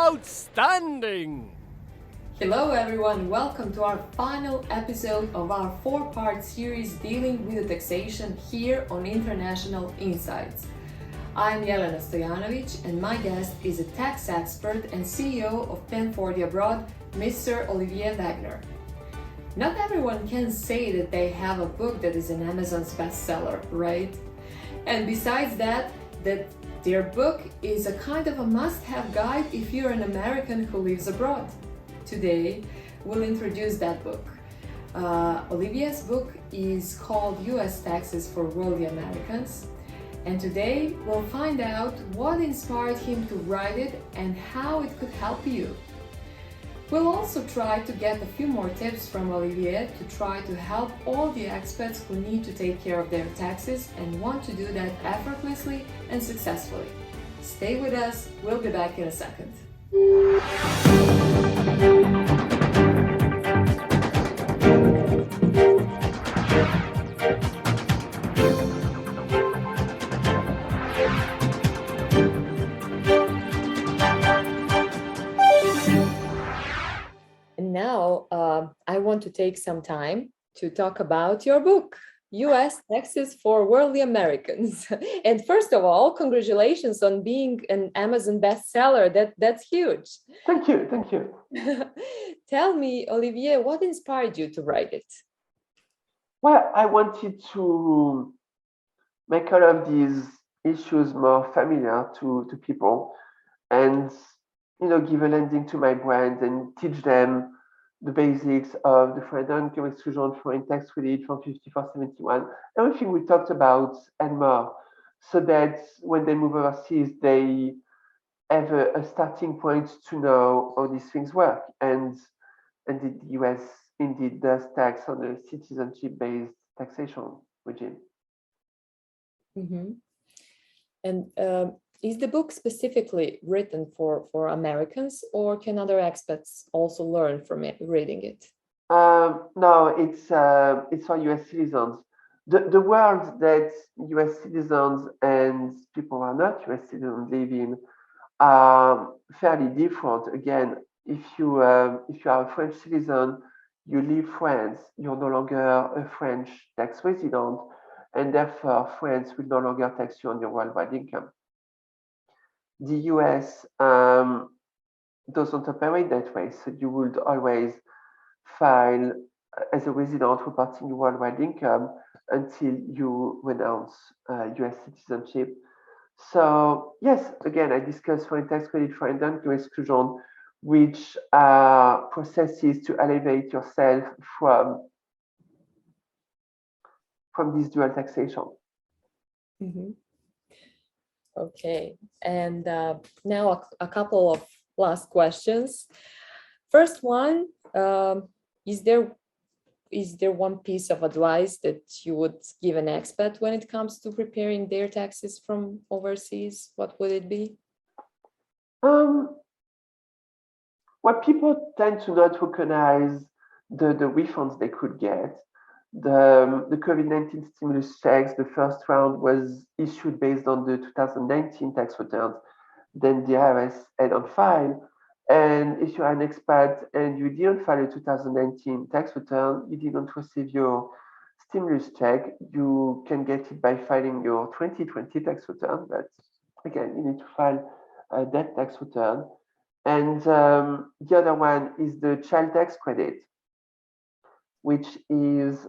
Outstanding! Hello everyone, welcome to our final episode of our 4-part series dealing with the taxation here on International Insights. I'm Jelena Stojanovic and my guest is a tax expert and CEO of 1040Abroad, Mr. Olivier Wagner. Not everyone can say that they have a book that is an Amazon's bestseller, right? And besides that their book is a kind of a must-have guide if you're an American who lives abroad. Today, we'll introduce that book. Olivier's book is called US Taxes for Worldly Americans. And today, we'll find out what inspired him to write it and how it could help you. We'll also try to get a few more tips from Olivier to try to help all the expats who need to take care of their taxes and want to do that effortlessly and successfully. Stay with us, we'll be back in a second. Now, I want to take some time to talk about your book, US Taxes for Worldly Americans. And first of all, congratulations on being an Amazon bestseller. That's huge. Thank you. Tell me, Olivier, what inspired you to write it? Well, I wanted to make all of these issues more familiar to people and, give a landing to my brand and teach them the basics of the foreign income exclusion, foreign tax credit from 5471, everything we talked about and more, so that when they move overseas, they have a starting point to know how these things work. And the US indeed does tax on a citizenship-based taxation regime. Mm-hmm. And is the book specifically written for Americans, or can other expats also learn from it, reading it? No, it's for US citizens. The world that US citizens and people who are not US citizens live in are fairly different. Again, if you are a French citizen, you leave France, you're no longer a French tax resident, and therefore France will no longer tax you on your worldwide income. The US doesn't operate that way, so you would always file as a resident reporting your worldwide income until you renounce US citizenship. So yes, again, I discussed foreign tax credit, foreign income exclusion, which are processes to elevate yourself from this dual taxation. Mm-hmm. Okay, and now a couple of last questions. First one, is there one piece of advice that you would give an expat when it comes to preparing their taxes from overseas? What would it be? What people tend to not recognize the refunds they could get. The COVID-19 stimulus checks, the first round was issued based on the 2019 tax returns, then the IRS had on file. And if you're an expat and you didn't file a 2019 tax return, you didn't receive your stimulus check, you can get it by filing your 2020 tax return. But again, you need to file that tax return. And the other one is the child tax credit, which is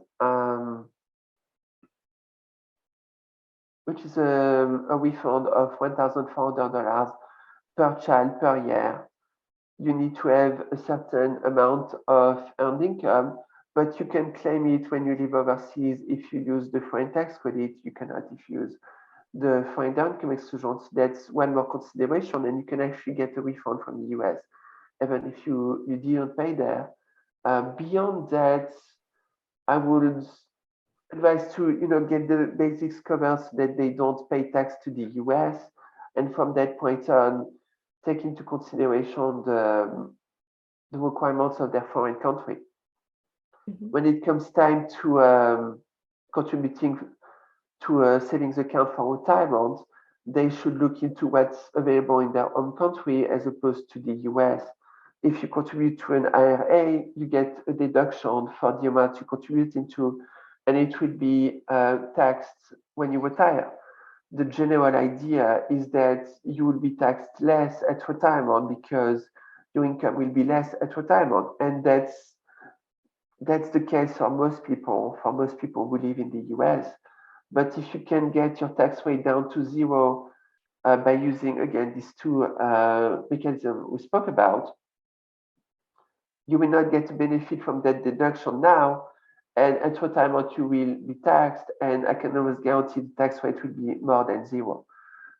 a refund of $1,400 per child per year. You need to have a certain amount of earned income, but you can claim it when you live overseas. If you use the foreign tax credit, you cannot if you use the foreign income exclusion. So that's one more consideration, and you can actually get a refund from the US, even if you didn't pay there. Beyond that, I would advise to get the basics covered so that they don't pay tax to the US, and from that point on, take into consideration the requirements of their foreign country. Mm-hmm. When it comes time to contributing to a savings account for retirement, they should look into what's available in their own country as opposed to the US. If you contribute to an IRA, you get a deduction for the amount you contribute into, and it will be taxed when you retire. The general idea is that you will be taxed less at retirement because your income will be less at retirement, and that's the case for most people who live in the US. But if you can get your tax rate down to zero by using, again, these two mechanisms we spoke about, you will not get a benefit from that deduction now, and at retirement you will be taxed, and I can always guarantee the tax rate will be more than zero.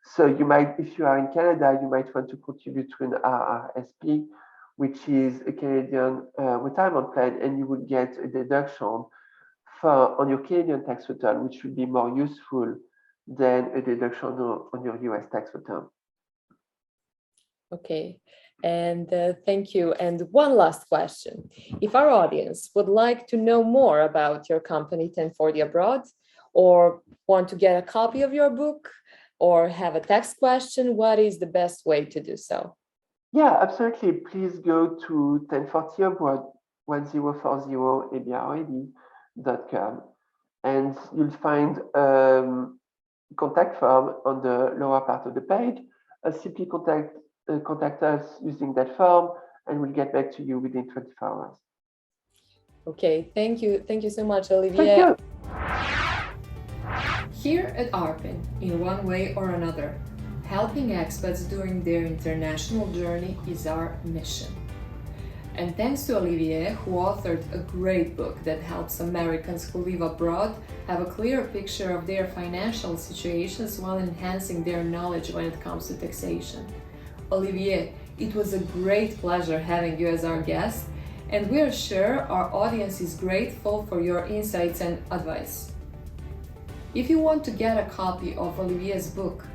So you might, if you are in Canada, you might want to contribute to an RRSP, which is a Canadian retirement plan, and you would get a deduction on your Canadian tax return, which would be more useful than a deduction on your US tax return. Okay, and thank you. And one last question. If our audience would like to know more about your company, 1040 Abroad, or want to get a copy of your book, or have a tax question, what is the best way to do so? Yeah, absolutely. Please go to 1040Abroad, 1040abroad.com, and you'll find contact form on the lower part of the page. Simply contact us using that form, and we'll get back to you within 24 hours. Okay, thank you. Thank you so much, Olivier. Thank you. Here at Arpin, in one way or another, helping expats during their international journey is our mission. And thanks to Olivier, who authored a great book that helps Americans who live abroad have a clear picture of their financial situations while enhancing their knowledge when it comes to taxation. Olivier, it was a great pleasure having you as our guest, and we are sure our audience is grateful for your insights and advice. If you want to get a copy of Olivier's book,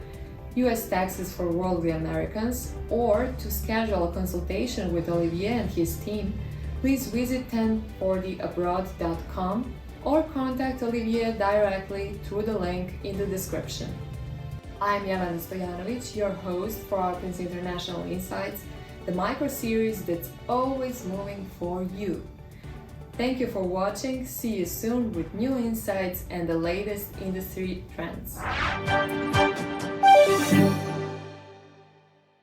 US Taxes for Worldly Americans, or to schedule a consultation with Olivier and his team, please visit 1040abroad.com or contact Olivier directly through the link in the description. I'm Jelena Stojanovic, your host for Arpin's International Insights, the micro-series that's always moving for you. Thank you for watching. See you soon with new insights and the latest industry trends.